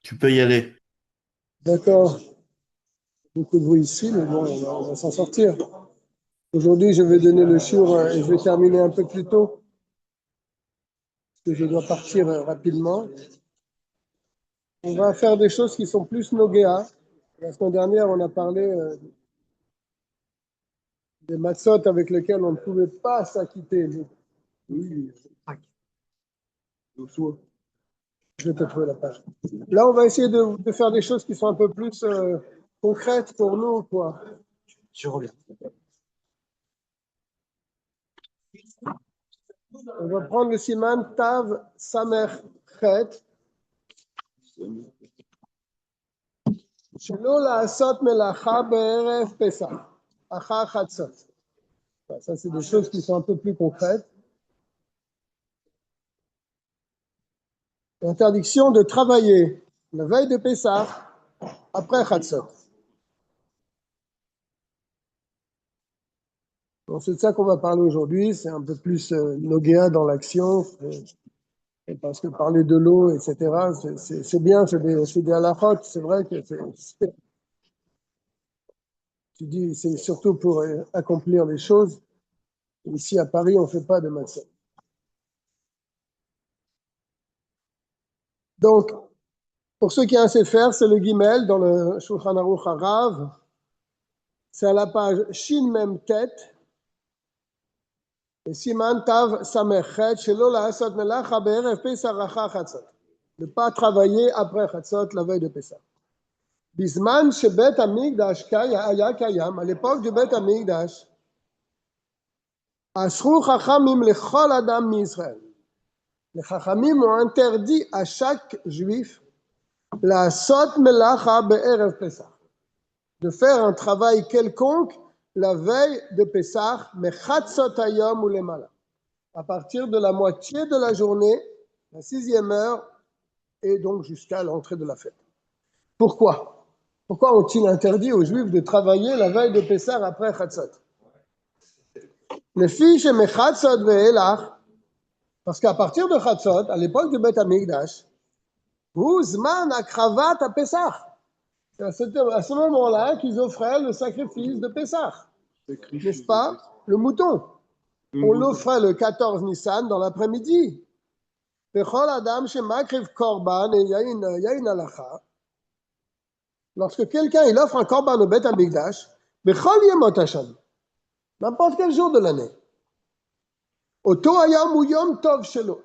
Tu peux y aller. D'accord, beaucoup de bruit ici, mais bon, on va s'en sortir. Aujourd'hui, je vais donner le shiur et je vais terminer un peu plus tôt, parce que je dois partir rapidement. On va faire des choses qui sont plus nogéa. La semaine dernière, on a parlé des matzot avec lesquels on ne pouvait pas s'acquitter. Oui, je vais te trouver la page. Là, on va essayer de faire des choses qui sont un peu plus concrètes pour nous, quoi. Je reviens. On va prendre le siman Tav Samer Chet. שלא לעשות מלאכה בערב פסח, אחר חצות. Ça, c'est des choses qui sont un peu plus concrètes. L'interdiction de travailler la veille de Pessah après Chatzot. Donc, c'est de ça qu'on va parler aujourd'hui. C'est un peu plus nogéa dans l'action. Parce que parler de l'eau, etc., c'est bien, c'est des halachot. C'est vrai que tu dis, c'est surtout pour accomplir les choses. Ici, à Paris, on ne fait pas de matzah. Donc, pour ceux qui ont un sefer, c'est le Gimel dans le Shulchan Aruch Harav. C'est à la page Shin Mem Tet. Et Siman Tav Samechet, Shelo La'asot Melacha Be'erev Pesach Achar Chatzot. Ne pas travailler après Chatzot, la veille de Pesach. Bisman Shebet Amigdash Aya Kayam, à l'époque du Bet Amigdash, Asru Chachamim Lechol Adam Misraël. Les Chachamim ont interdit à chaque juif La'asot Melacha Be'erev Pesach, de faire un travail quelconque la veille de Pessah, Mechatzot Hayom ou Lemala, à partir de la moitié de la journée, la 6e heure, et donc jusqu'à l'entrée de la fête. Pourquoi? Pourquoi ont-ils interdit aux Juifs de travailler la veille de Pessah après Chatzot? Les filles chez Mechatzot ve'elach, parce qu'à partir de Chatzot, à l'époque du Bet Hamikdash, hu zman akravat à Pessah. C'est à ce moment-là qu'ils offraient le sacrifice de Pessah. N'est-ce pas? Le mouton. On l'offrait le 14 Nissan dans l'après-midi. Bechol Adam shemakriv korban, et il y a une halakha. Lorsque quelqu'un il offre un korban au Bet Hamikdash, Bechol Yemot Hashem, n'importe quel jour de l'année. Oto hayam ou yom tov shelo.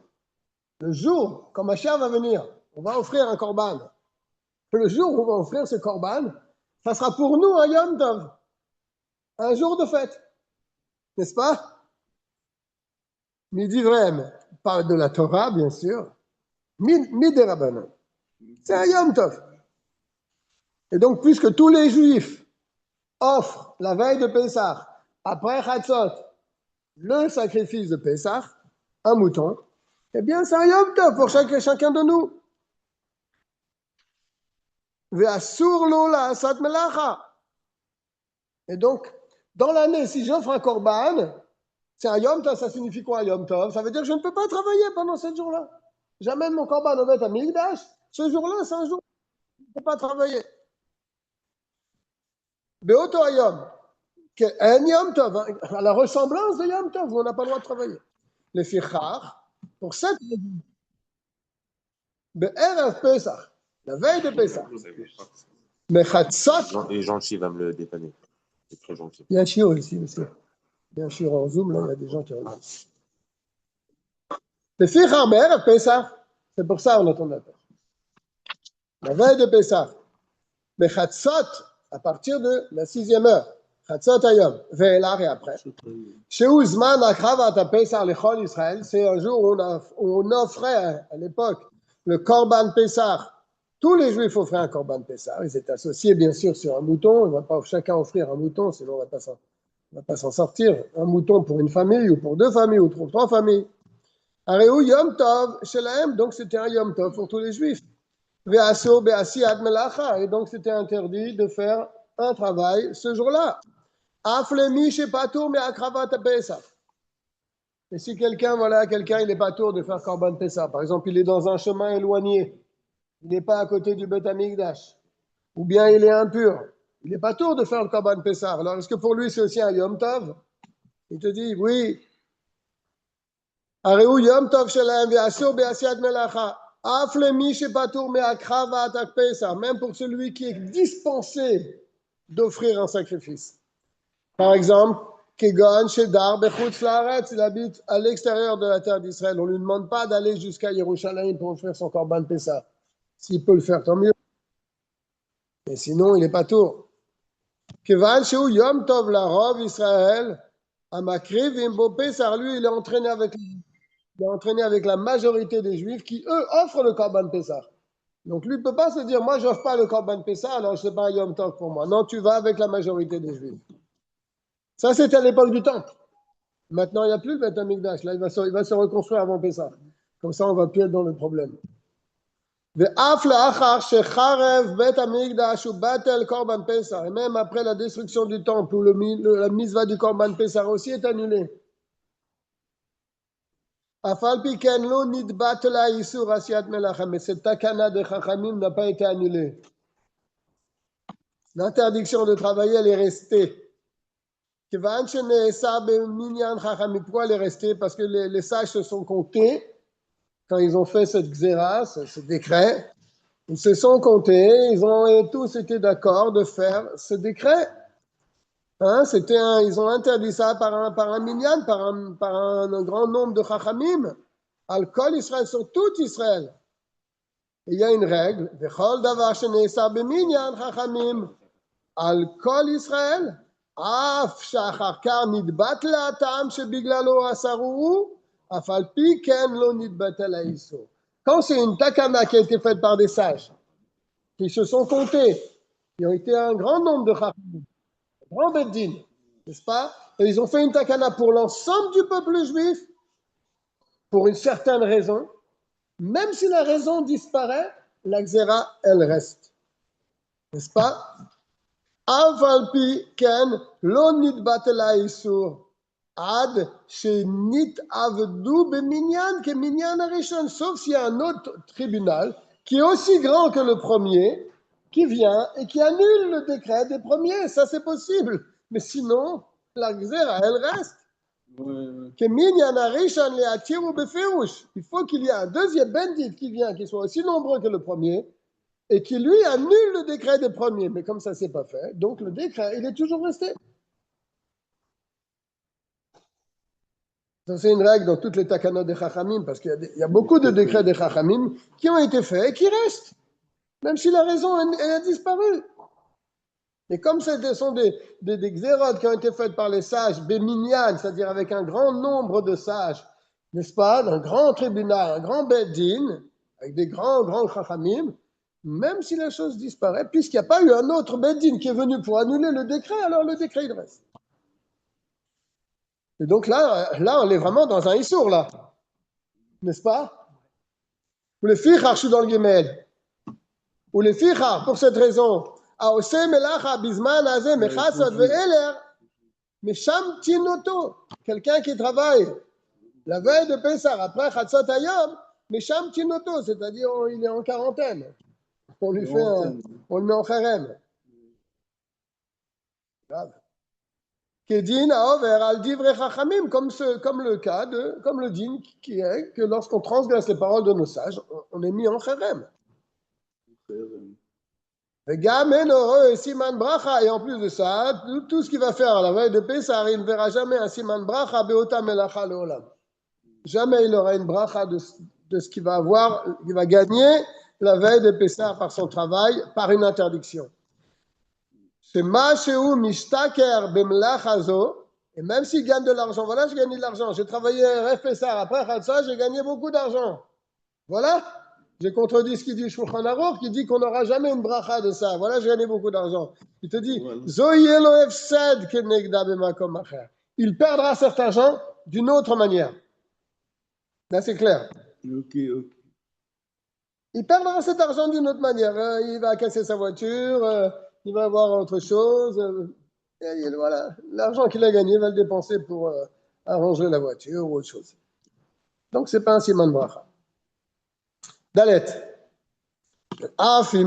Le jour, quand Mashiach va venir, on va offrir un korban. Le jour où on va offrir ce korban, ça sera pour nous un yom tov, un jour de fête. N'est-ce pas? Midi vrem, parle de la Torah, bien sûr. Midi rabbanon. C'est un yom tov. Et donc, puisque tous les juifs offrent la veille de Pessah, après Chatzot, le sacrifice de Pessah, un mouton, eh bien, c'est un yom tov pour chacun de nous. Ve'asur lo la'asat melacha. Et donc, dans l'année, si j'offre un korban, c'est un yom tov, ça signifie quoi un yom tov? Ça veut dire que je ne peux pas travailler pendant 7 jours-là. J'amène mon korban au Bet Hamikdash, ce jour-là, c'est un jour où je ne peux pas travailler. Be'oto hayom, un yom tov, à la ressemblance de yom tov, où on n'a pas le droit de travailler. Le fichach, pour cette raison, be'erev Pesach, la veille de Pesach, mechatzot. Et gentil va me le dépanner. C'est très gentil. Bien sûr, ici, monsieur. Bien sûr, en Zoom, là, il y a des gens qui regardent. Le fichach be'erev Pesach, c'est pour ça on attend la peur. La veille de Pesach, mechatzot, à partir de la 6e heure, chatzot hayom, ve'elach et après. Shehu zman akravat Pesach lechol Israël, c'est un jour où on offrait à l'époque le korban Pesach. Tous les juifs offraient un korban Pesach. Ils étaient associés bien sûr sur un mouton. On ne va pas chacun offrir un mouton, sinon on ne va pas s'en sortir. Un mouton pour une famille ou pour 2 familles ou pour 3 familles. Areu Yom Tov Shelaem, donc c'était un Yom Tov pour tous les juifs. Ve'asur be'asiyat melacha, et donc c'était interdit de faire un travail ce jour-là. Aflemi shepatur me'akravat Pesach. Et si quelqu'un, il n'est pas tour de faire Korban Pessah, par exemple, il est dans un chemin éloigné, il n'est pas à côté du Beth Amikdash, ou bien il est impur, il n'est pas tour de faire le Korban Pessah. Alors, est-ce que pour lui, c'est aussi un Yom Tov? Il te dit, oui. Areu Yom Tov Shelem ve'asur be'asiyat melacha. Af lemi shepatour me'akra va'atak Pessah. Même pour celui qui est dispensé d'offrir un sacrifice. Par exemple, Kegon Shedar Bechutz Laaretz, il habite à l'extérieur de la terre d'Israël. On ne lui demande pas d'aller jusqu'à Yerushalayim pour offrir son Korban Pessah. S'il peut le faire, tant mieux. Mais sinon, il n'est pas tour. Kevan Sheu Yom Tov Larov Israël, Amakriv Imbo Pessah, lui, il est entraîné avec la majorité des Juifs qui, eux, offrent le Korban Pessah. Donc, lui ne peut pas se dire, moi, je n'offre pas le Korban Pessah, alors ce n'est pas un Yom Tov pour moi. Non, tu vas avec la majorité des Juifs. Ça, c'était à l'époque du Temple. Maintenant, il n'y a plus le Beth Amikdash. Là, il va se reconstruire avant Pessah. Comme ça, on ne va plus être dans le problème. Et même après la destruction du Temple, où la misva du Korban Pessah aussi est annulée. Mais cette takana de Chachamim n'a pas été annulée. L'interdiction de travailler, elle est restée. Pourquoi elle est restée? Parce que les sages se sont comptés quand ils ont fait cette xéra, ce décret. Ils se sont comptés, ils ont tous été d'accord de faire ce décret. Hein, ils ont interdit ça par un minyan, par un grand nombre de chachamim. Al-Kol Israël, sur tout Israël. Et il y a une règle. Vechol davar shene'esa beminyan chachamim. Al-Kol Israël. Af shachar kar nidbat la'atam shebiglalo asaruhu. Af al pi ken lo nidbat la'isur. Quand c'est une takana qui a été faite par des sages, qui se sont comptés, qui ont été un grand nombre de chachamim, un grand beddin, n'est-ce pas? Et ils ont fait une takana pour l'ensemble du peuple juif, pour une certaine raison. Même si la raison disparaît, la xéra, elle reste. N'est-ce pas? Avalpi ken lo nidbat la'isur. Ad shenit avdu beminyan ke minyan arishon, sauf s'il y a un autre tribunal qui est aussi grand que le premier, qui vient et qui annule le décret des premiers. Ça, c'est possible. Mais sinon, la xéra, elle reste. Que minyan arishon le'atiru befirush. Il faut qu'il y ait un deuxième bendit qui vient, qui soit aussi nombreux que le premier, et qui, lui, annule le décret des premiers. Mais comme ça ne s'est pas fait, donc le décret, il est toujours resté. Ça, c'est une règle dans toutes les takanot des Chachamim, parce qu'il y a beaucoup de décrets des Chachamim qui ont été faits et qui restent, même si la raison elle a disparu. Et comme ce sont des xérotes qui ont été faites par les sages, béminyan, c'est-à-dire avec un grand nombre de sages, n'est-ce pas, un grand tribunal, un grand beddin, avec des grands Chachamim, même si la chose disparaît, puisqu'il n'y a pas eu un autre beddin qui est venu pour annuler le décret, alors le décret il reste. Et donc là, on est vraiment dans un issour, là. N'est-ce pas? Ou les fichar, je suis dans le guimel. Ou les fichar, pour cette raison. Aose melacha bizman azeh mechatzot ve'eler mesham tinoto. Quelqu'un qui travaille la veille de Pessah, après chatzot hayom, mesham tinoto, c'est-à-dire il est en quarantaine. On le met en kharem. Grave. Kedin aover al divrei chachamim, comme le din qui est que lorsqu'on transgresse les paroles de nos sages, on est mis en cherem. Et en plus de ça, tout ce qu'il va faire à la veille de Pessah, il ne verra jamais un siman bracha beota melacha leolam. Jamais il aura une bracha de ce qu'il va avoir, il va gagner la veille de Pessah par son travail, par une interdiction. C'est Mashéou Mishtaker Bemlachazo, et même s'il gagne de l'argent, voilà, j'ai gagné de l'argent, j'ai travaillé Ref Pessah, après Khatsa, j'ai gagné beaucoup d'argent. Voilà, j'ai contredit ce qu'il dit Shulchan Aruch, qui dit qu'on n'aura jamais une bracha de ça. Voilà, j'ai gagné beaucoup d'argent. Il te dit, Zoyelo Efsed Kenegda Bemakom Acher. Il perdra cet argent d'une autre manière. Là, c'est clair. Ok. Il perdra cet argent d'une autre manière. Il va casser sa voiture. Il va avoir autre chose. Et voilà, l'argent qu'il a gagné, il va le dépenser pour arranger la voiture ou autre chose. Donc, ce n'est pas un siman bracha. Dalet. D'accord, on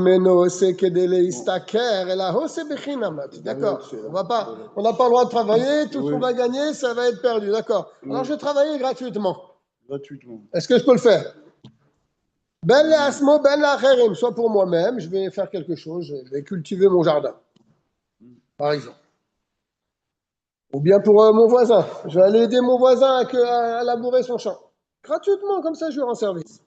n'a pas le droit de travailler, tout ce qu'on va gagner, ça va être perdu, d'accord. Alors je vais travailler gratuitement. Est-ce que je peux le faire? Ben l'asmo, ben l'acherim, soit pour moi-même, je vais faire quelque chose, je vais cultiver mon jardin, par exemple. Ou bien pour mon voisin, je vais aller aider mon voisin à labourer son champ. Gratuitement, comme ça je lui rends service.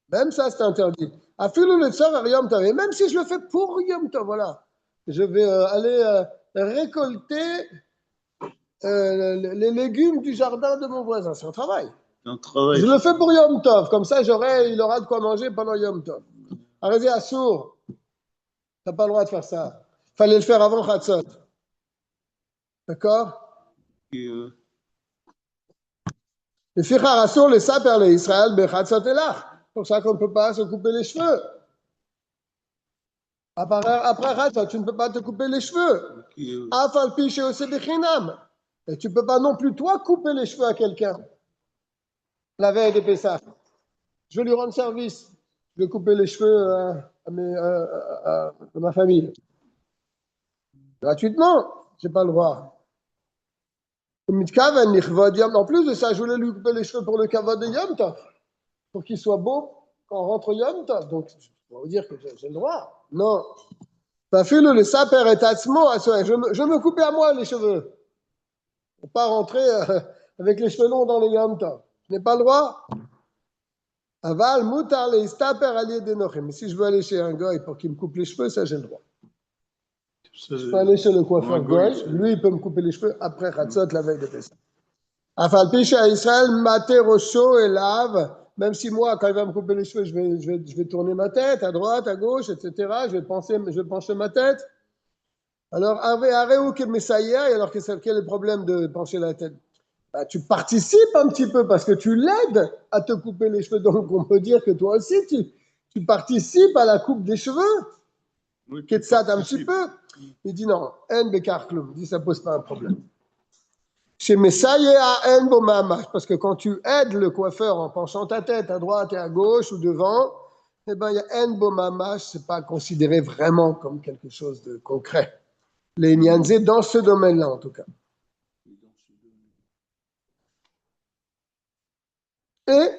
Même ça, c'est interdit. Afilou le tsar Yom Tov. Et même si je le fais pour Yom Tov, voilà. Je vais aller récolter les légumes du jardin de mon voisin. C'est un travail. Je le fais pour Yom Tov. Comme ça, il aura de quoi manger pendant Yom Tov. Arrêtez, Assour. Tu n'as pas le droit de faire ça. Il fallait le faire avant Chatzot. D'accord? Le Fichar Assour, le Saper, le Israël, Bechatzot et Lach. C'est pour ça qu'on ne peut pas se couper les cheveux. Après Chatzot, tu ne peux pas te couper les cheveux. Afal Piché aussi Bechinam. Et tu ne peux pas non plus, toi, couper les cheveux à quelqu'un. La veille de Pessah. Je vais lui rendre service. Je vais couper les cheveux à ma famille. Gratuitement, je n'ai pas le droit. En plus de ça, je voulais lui couper les cheveux pour le kavod de Yom Tov, pour qu'il soit beau quand on rentre Yom Tov. Donc, je peux vous dire que j'ai le droit. Non. Le saper est atzmo, je me couper à moi les cheveux. Pour ne pas rentrer avec les cheveux longs dans le Yom Tov. Je n'ai pas le droit. Aval, mutar, les staper alliés des nochim. Mais si je veux aller chez un goy pour qu'il me coupe les cheveux, ça j'ai le droit. Je peux aller chez le coiffeur goy, lui il peut me couper les cheveux après Chatzot, la veille de Pessah. Afal picha Israël, mater rocho et lave, même si moi, quand il va me couper les cheveux, je vais tourner ma tête à droite, à gauche, etc. Je vais pencher ma tête. Alors, areu que messaïa, alors quel est le problème de pencher la tête? Bah, tu participes un petit peu parce que tu l'aides à te couper les cheveux. Donc, on peut dire que toi aussi, tu participes à la coupe des cheveux. Oui, Ketsat un petit peu. Il dit non, en bekar kloum. Il dit ça pose pas un problème. Chez Messaïa, en bomamash. Parce que quand tu aides le coiffeur en penchant ta tête à droite et à gauche ou devant, eh ben, il y a en bomamash. C'est pas considéré vraiment comme quelque chose de concret. Les Nyanzé dans ce domaine-là, en tout cas. Et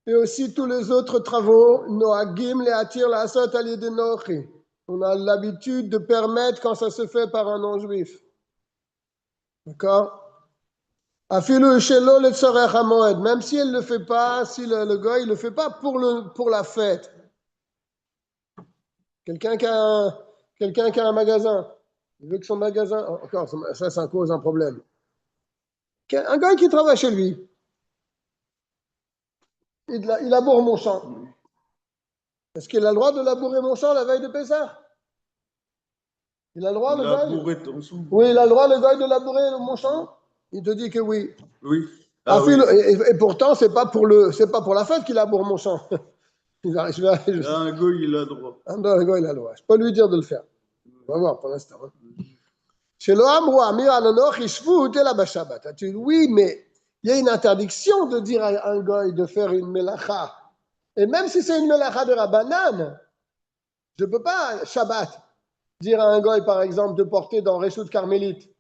et aussi tous les autres travaux, Noagim les attire la sot à de Nochi. On a l'habitude de permettre quand ça se fait par un non-juif. D'accord? Afilu shelo le tzorech hamoed. Même si elle ne le fait pas, si le gars il le fait pas pour la fête. Quelqu'un qui a un magasin, il veut que son magasin, encore ça cause un problème. Un gars qui travaille chez lui, il laboure mon champ. Est-ce qu'il a le droit de labourer mon champ la veille de Pessah? Il a le droit, le gars? Oui, il a le droit, le gars, de labourer mon champ? Il te dit que oui. Oui. Oui. Et pourtant, c'est pas pour la fête qu'il laboure mon champ. Un gars, il a le droit. Un gars, il a le droit. Je peux lui dire de le faire. On va voir pour l'instant. Oui, mais il y a une interdiction de dire à un gars de faire une melacha. Et même si c'est une melacha de Rabbanan, je ne peux pas, Shabbat, dire à un goy, par exemple, de porter dans Reshut Carmélite.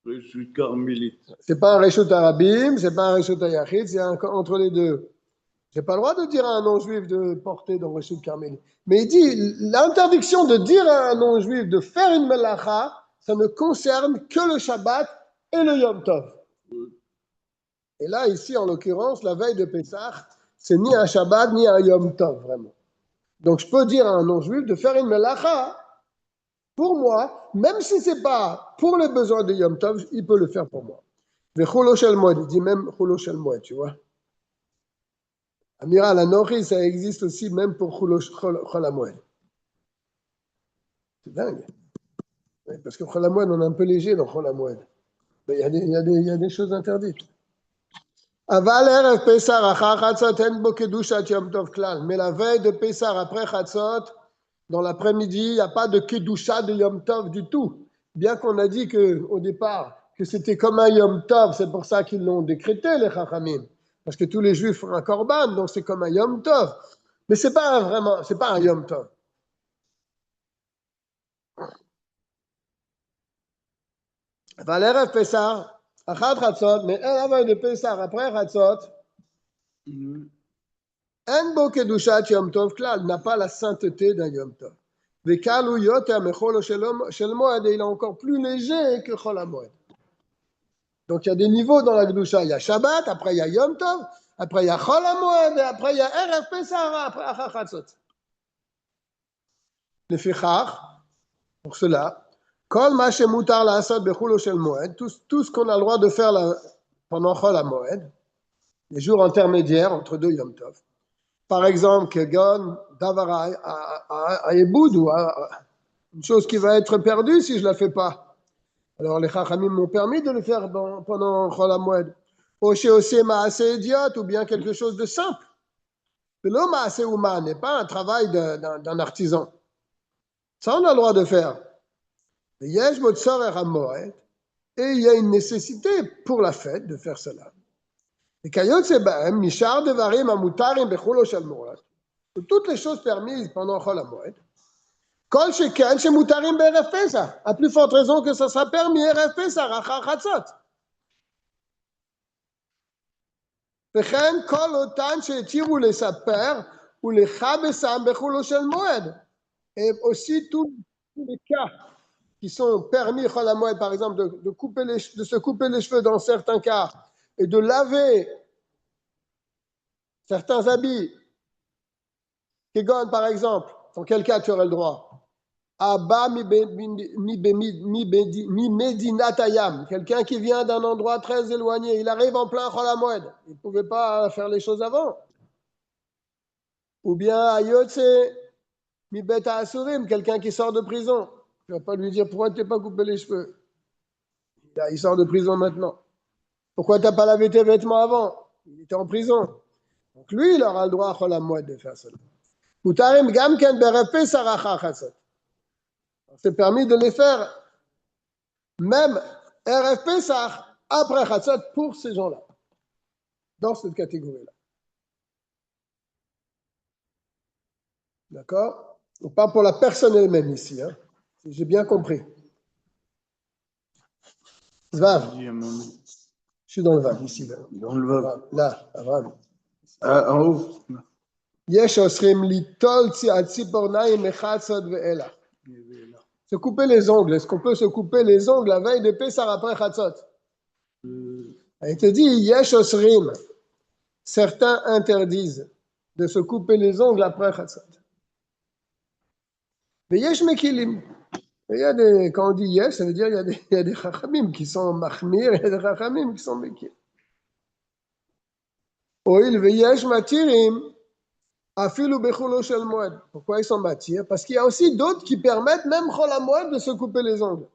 Reshut Carmélite. C'est pas un Reshut Arabim, c'est pas un Reshut Ayachid, c'est entre les deux. J'ai pas le droit de dire à un non-juif de porter dans Reshut Carmélite. Mais il dit, l'interdiction de dire à un non-juif de faire une melacha, ça ne concerne que le Shabbat et le Yom Tov. Et là, ici, en l'occurrence, la veille de Pessah, c'est ni un Shabbat, ni un Yom Tov, vraiment. Donc, je peux dire à un non-juif de faire une melacha pour moi, même si ce n'est pas pour les besoins de Yom Tov, il peut le faire pour moi. Mais Chulo Shel Moed, il dit même Chulo Shel Moed, tu vois. Amira, la Nori, ça existe aussi même pour Chulo Shel Moed. C'est dingue. Oui, parce que Chol Moed, on est un peu léger dans Chol Moed. Mais il y a des choses interdites. Aval erev Pessah, achar Chatzot, en bo kedushat Yom Tov klal. Mais la veille de Pessah, après Chatzot, dans l'après-midi, il n'y a pas de Kedusha de Yom Tov du tout. Bien qu'on a dit qu'au départ, que c'était comme un Yom Tov, c'est pour ça qu'ils l'ont décrété, les Chachamim. Parce que tous les Juifs font un Korban, donc c'est comme un Yom Tov. Mais c'est pas un Yom Tov. Valère Pessah, Achat Chatzot, mais la veille de Pessah, après Chatzot, En bo kedushat Yom Tov klal, n'a pas la sainteté d'un Yom Tov. Vekal ou yoter mechol shel moed, et il est encore plus léger que chol hamoed. Donc il y a des niveaux dans la kedusha. Il y a Shabbat, après il y a Yom Tov, après il y a chol hamoed, et après il y a Erev Pesach, après Achat Chatzot. Lefichach, pour cela, kol ma shemutar la'asot bechulo shel moed, tout ce qu'on a le droit de faire pendant chol hamoed, les jours intermédiaires entre deux Yom Tov. Par exemple, Kegon, Davara, à Eboud, ou une chose qui va être perdue si je ne la fais pas. Alors les Chachamim m'ont permis de le faire pendant Chol HaMoed. Oché Osé Maase Idiot, ou bien quelque chose de simple. Le Maase Ouman n'est pas un travail d'un artisan. Ça, on a le droit de faire. Et il y a une nécessité pour la fête de faire cela. Toutes les choses permises pendant Chol HaMoed, Kol sheken shemutarim be'erev Pesach, à plus forte raison que ça sera permis Erev Pesach, Achar Chatzot. וכן כל אותן שהתירו לספר ולכבסם בחולו של מועד. Et aussi tous les cas qui sont permis Chol HaMoed, par exemple, de se couper les cheveux dans certains cas et de laver certains habits. Kegon, par exemple, dans quel cas tu aurais le droit? Abba mi medinatayam, quelqu'un qui vient d'un endroit très éloigné, il arrive en plein Chol HaMoed, il ne pouvait pas faire les choses avant. Ou bien Ayotse mi beta asurim, quelqu'un qui sort de prison, tu ne vas pas lui dire pourquoi tu n'es pas coupé les cheveux. Il sort de prison maintenant. Pourquoi tu n'as pas lavé tes vêtements avant? Il était en prison. Donc lui, il aura le droit à Chol HaMoed de faire cela. Mutarim gamken be'erev Pesach achar chatzot. C'est permis de les faire même Erev Pesach après Chatzot pour ces gens-là, dans cette catégorie-là. D'accord? Donc pas pour la personne elle-même ici, hein? J'ai bien compris. Zvav. Je suis dans le Vav, ici. Là. Dans le Vav. Là, Vav. En haut. Yesh osrim litol tzipornaim mechatzot ve'ela. Se couper les ongles. Est-ce qu'on peut se couper les ongles la veille de Pessah après Chatzot? Il te dit, Yesh osrim. Certains interdisent de se couper les ongles après Chatzot. Mais Yesh mekilim. Quand on dit Yesh, ça veut dire il y a des Chachamim qui sont Mahmir et des Chachamim qui sont Mekil. Oil ve Yesh matirim. Afilu bechulo shel moed. Pourquoi ils sont matir? Parce qu'il y a aussi d'autres qui permettent même Chol HaMoed de se couper les ongles.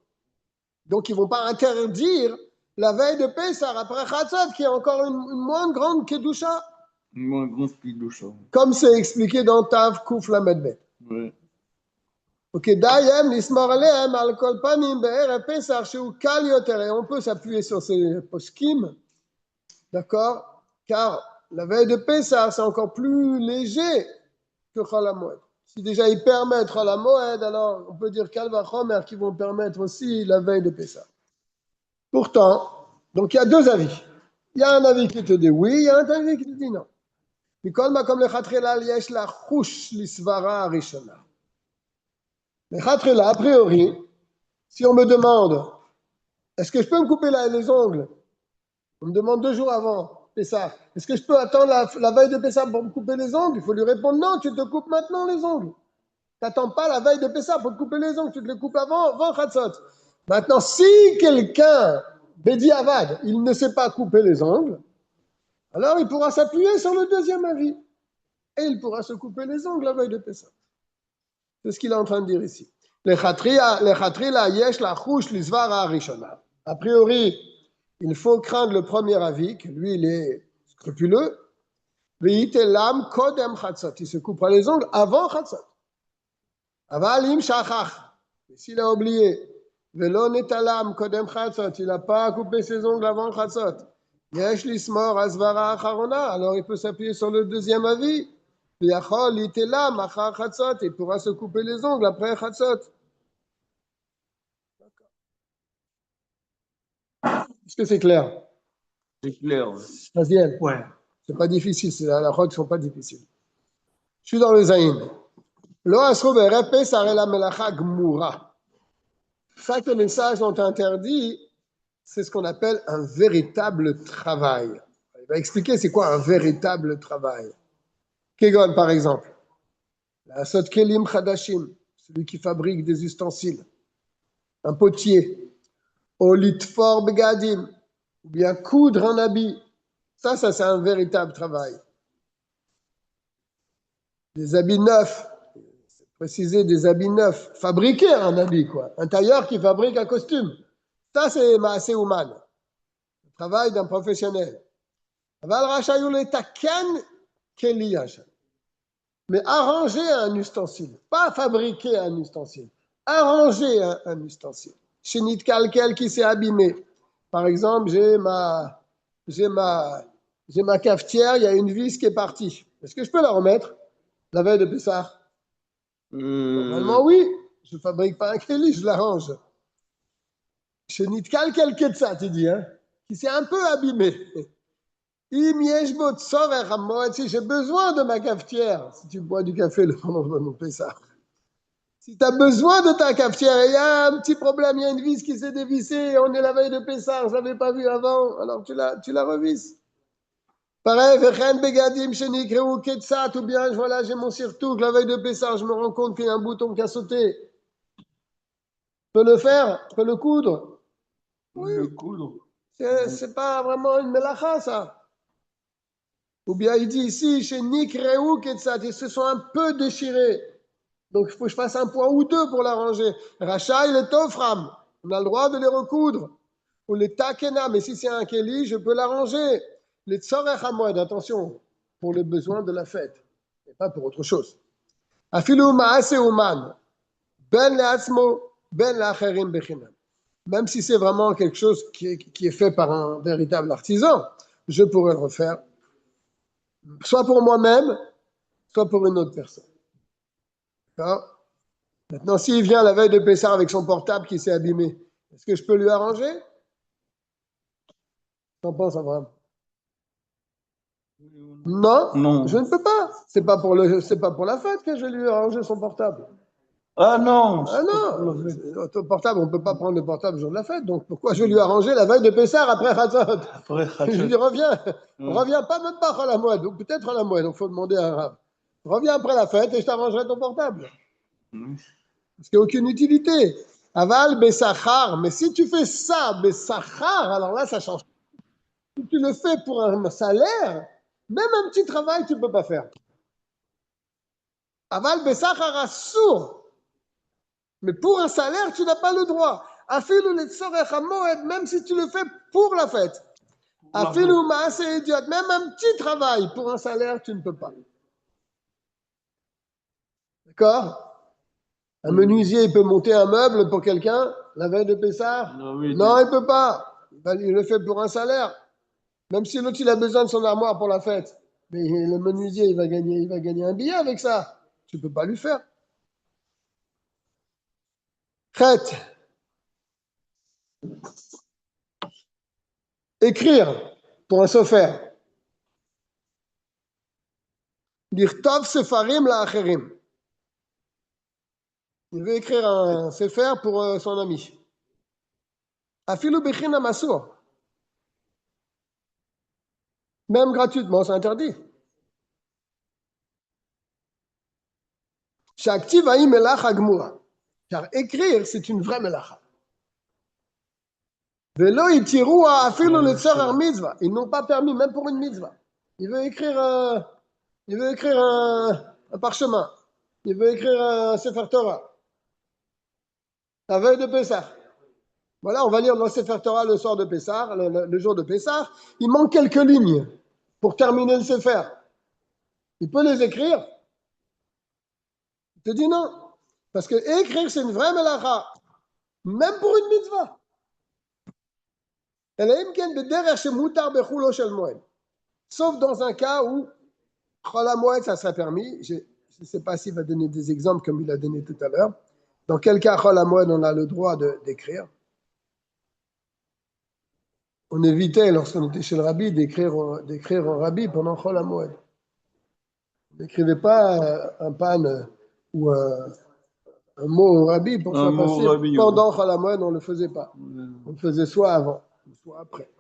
Donc ils ne vont pas interdire la veille de Pessah après Chatzot qui est encore une moins grande Kedusha. Une moins grande Kedusha. Comme c'est expliqué dans Tav Kuf Lamed Bet. Oui. וכדאיים לשמור עליהם על כל פנים בערב פסח שהוא קל יותר. Et on peut s'appuyer sur ces poskim, d'accord? Car la veille de Pessah, c'est encore plus léger que Chol HaMoed. Si déjà ils permettent Chol HaMoed, alors on peut dire Kal Vachomer qui vont permettre aussi la veille de Pessah. Pourtant, donc il y a deux avis. Il y a un avis qui te dit oui, il y a un avis qui te dit non. מכל מקום לכתחילה יש לה חוש לסברה הראשונה. לכתחילה, a priori, si on me demande est-ce que je peux me couper les ongles, on me demande 2 jours avant Pessah, est-ce que je peux attendre la veille de Pessah pour me couper les ongles? Il faut lui répondre non, tu te coupes maintenant les ongles. Tu n'attends pas la veille de Pessah pour te couper les ongles, tu te les coupes avant Chatzot. Maintenant, si quelqu'un, Bedi Avad, il ne sait pas couper les ongles, alors il pourra s'appuyer sur le deuxième avis. Et il pourra se couper les ongles la veille de Pessah. C'est ce qu'il est en train de dire ici. A priori, il faut craindre le premier avis, que lui, il est scrupuleux. Il se coupera les ongles avant Chatzot. Aval im shachach. Et s'il a oublié, velo netalam kodem chatzot, il n'a pas coupé ses ongles avant chatzot. Yesh lismor asvara acharona, alors il peut s'appuyer sur le deuxième avis. Viachol itelam achar chatzot, il pourra se couper les ongles après chatzot. Est-ce que c'est clair? C'est clair. Troisième. Ouais. C'est pas difficile, c'est la route sont pas difficiles. Je suis dans le zaïn. Lo asro berepe sarela melacha gmura. Ça que les sages ont interdit, c'est ce qu'on appelle un véritable travail. Il va expliquer c'est quoi un véritable travail. Kegon, par exemple. La sot kelim chadashim, celui qui fabrique des ustensiles. Un potier. Au litfor begadim, ou bien coudre un habit. Ça c'est un véritable travail. Des habits neufs, préciser des habits neufs, fabriquer un habit, quoi. Un tailleur qui fabrique un costume. Ça, c'est Maaseh Ouman, le travail d'un professionnel. Mais arranger un ustensile, pas fabriquer un ustensile, arranger un ustensile. Chenit calquel qui s'est abîmé. Par exemple, j'ai ma cafetière, il y a une vis qui est partie. Est-ce que je peux la remettre la veille de Pessah? Normalement, oui. Je ne fabrique pas un kéli, je l'arrange. Chenit calquel ketzat, il dit, hein, qui s'est un peu abîmé. Si j'ai besoin de ma cafetière, si tu bois du café le lendemain de Pessah, si tu as besoin de ta cafetière, il y a un petit problème, il y a une vis qui s'est dévissée, on est la veille de Pessah, je ne l'avais pas vu avant, alors tu la revisses. Pareil, Vechen Begadim Shenikreu Ketsat, ou bien voilà, j'ai mon surtout, la veille de Pessah, je me rends compte qu'il y a un bouton qui a sauté. Je peux le faire, je peux le coudre. Oui. Le coudre. C'est pas vraiment une melacha, ça. Ou bien il dit ici, chez Nikreu Ketsat, ils se sont un peu déchirés. Donc il faut que je fasse un point ou deux pour l'arranger. Racha, il est Tofram. On a le droit de les recoudre. Ou les Takena, mais si c'est un Keli, je peux l'arranger. Les Tzorech Hamoed, attention, pour les besoins de la fête, et pas pour autre chose. Afilu Maaseh Ouman, Ben Leatzmo, Ben Lacherim Bechinam. Même si c'est vraiment quelque chose qui est fait par un véritable artisan, je pourrais le refaire, soit pour moi-même, soit pour une autre personne. D'accord? Maintenant, s'il vient la veille de Pessah avec son portable qui s'est abîmé, est-ce que je peux lui arranger? T'en penses, Abraham? Non, Non. je ne peux pas. C'est pas pour la fête que je vais lui arranger son portable. Ah non. Ah non, ton portable, on ne peut pas prendre le portable le jour de la fête. Donc pourquoi je vais lui arranger la veille de Pessah après Chatzot? Après, Je lui dis reviens pas même pas à la mouette, ou peut-être à la mouette, donc il faut demander à un rab. Reviens après la fête et je t'arrangerai ton portable. Parce qu'il n'y a aucune utilité. Aval Bessachar, mais si tu fais ça, Bessachar, alors là ça change. Si tu le fais pour un salaire, même un petit travail, tu ne peux pas faire. Aval Bessachar Assour. Mais pour un salaire, tu n'as pas le droit. Afilu Letzorech Hamoed, même si tu le fais pour la fête. Afilu Maaseh Idiot, même un petit travail pour un salaire, tu ne peux pas. D'accord? Un menuisier, il peut monter un meuble pour quelqu'un la veille de Pessah? Non, il ne peut pas. Il le fait pour un salaire. Même si l'autre, il a besoin de son armoire pour la fête. Mais le menuisier, il va gagner un billet avec ça. Tu ne peux pas lui faire. Crête. Écrire pour un sofer. Lirtov sefarim la'acherim. Il veut écrire un sefer pour son ami. Afilu bechinam asur. Même gratuitement, c'est interdit. Shaktiv ha'i melacha gmura. Car écrire, c'est une vraie melacha. Velo itiru afilu letzorer mitzvah. Ils n'ont pas permis, même pour une mitzvah. Il veut écrire un parchemin. Il veut écrire un Sefer Torah. La veille de Pessah. Voilà, on va lire dans le Sefer Torah le soir de Pessah, le jour de Pessah. Il manque quelques lignes pour terminer le Sefer. Il peut les écrire. Il te dit non. Parce que écrire, c'est une vraie melacha, même pour une mitzvah. Sauf dans un cas où Chol HaMoed, ça serait permis. Je ne sais pas s'il va donner des exemples comme il a donné tout à l'heure. Dans quel cas Chol HaMoed, on a le droit d'écrire. On évitait, lorsqu'on était chez le rabbi, d'écrire au rabbi pendant Chol HaMoed. On n'écrivait pas un pan ou un mot au rabbi pour faire passer pendant Chol HaMoed, on ne le faisait pas. On le faisait soit avant, soit après.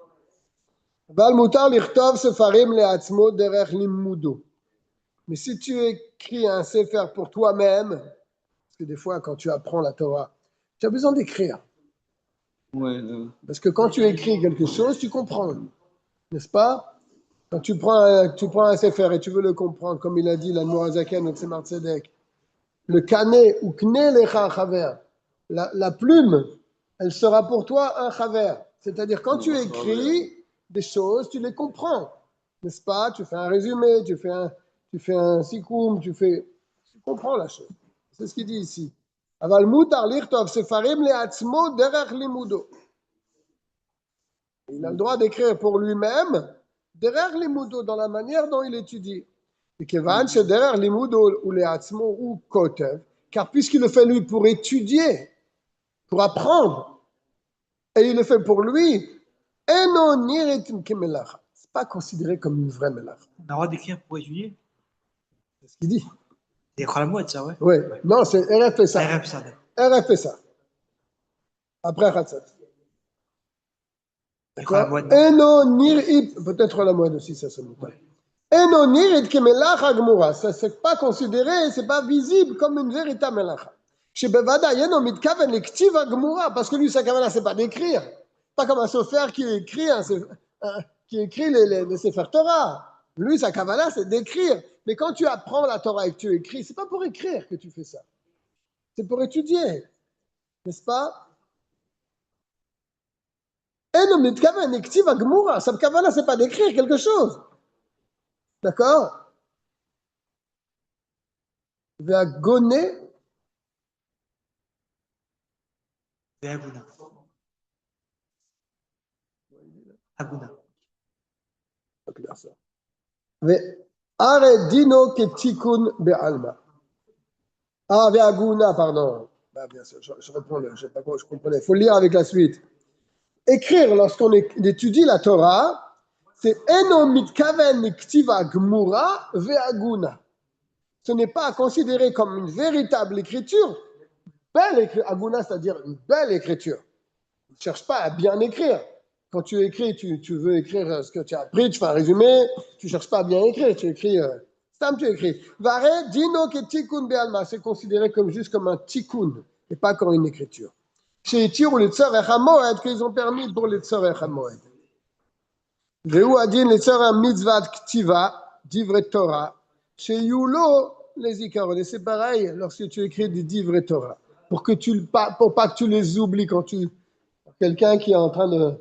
Mais si tu écris un sefer pour toi-même, parce que des fois, quand tu apprends la Torah, tu as besoin d'écrire. Parce que quand tu écris quelque chose, tu comprends. N'est-ce pas? Quand tu prends un sefer et tu veux le comprendre, comme il a dit l'Admor HaZaken au Tzemar Tzedek, le kané ou kné lecha chaver, la plume, elle sera pour toi un chaver. C'est-à-dire, quand tu écris des choses, tu les comprends. N'est-ce pas? Tu fais un résumé, tu fais un sikoum, tu comprends la chose. C'est ce qu'il dit ici. Aval mutar lichtov sefarim leatzmo derech limudo. Il a le droit d'écrire pour lui-même derech limudo, dans la manière dont il étudie. Et kevan shederech limudo ou leatzmo ou kotev, car puisqu'il le fait lui pour étudier, pour apprendre, et il le fait pour lui, eno niritim kemelacha. C'est pas considéré comme une vraie melacha. On a le droit d'écrire pour étudier. C'est ce qu'il dit. C'est Chol HaMoed, ça, ouais. Oui, non, c'est RFSA. RFSA, d'accord. RFSA. Après Khatsat. Chol HaMoed, Eno nir'it, peut-être la moelle aussi, ça se met. Eno nir'it kemelacha gmura. Ça, c'est pas considéré, c'est pas visible comme une véritable melacha. Chez Bevada, yeno mitkaven lektiva gmura, parce que lui, sa kavana, c'est pas d'écrire. Pas comme un sofer qui écrit les Sefer Torah. Lui, sa kavana, c'est d'écrire. Mais quand tu apprends la Torah et que tu écris, c'est pas pour écrire que tu fais ça. C'est pour étudier. N'est-ce pas? Eno mitkaven lektiva gmura. Sa kavana, c'est pas d'écrire quelque chose. D'accord? Ve'agoné. Ve'aguna. Aguna. Ve'are dino ketikun be'alma. Ah, ve'aguna, pardon. Bah, bien sûr, je reprends je sais pas quoi, je comprenais. Il faut lire avec la suite. Écrire lorsqu'on étudie la Torah, c'est eno mitkaven niktiva gmura ve'aguna. Ce n'est pas considéré comme une véritable écriture. Belle écriture, aguna, c'est-à-dire une belle écriture. Ne cherche pas à bien écrire. Quand tu écris, tu veux écrire ce que tu as appris, tu fais un résumé, tu ne cherches pas à bien écrire, tu écris. Tu écris. Vare dino ke tikkun be'alma, c'est considéré juste comme un tikkun, et pas comme une écriture. Chez Tir les tzorech hamoed, qu'ils ont permis pour les tzorech hamoed. Ve'u adin les tzorech mitzvat ktiva, divre Torah, chez Yulo les zikaron. Et c'est pareil lorsque tu écris des divre Torah, pour pas que tu les oublies quand quelqu'un qui est en train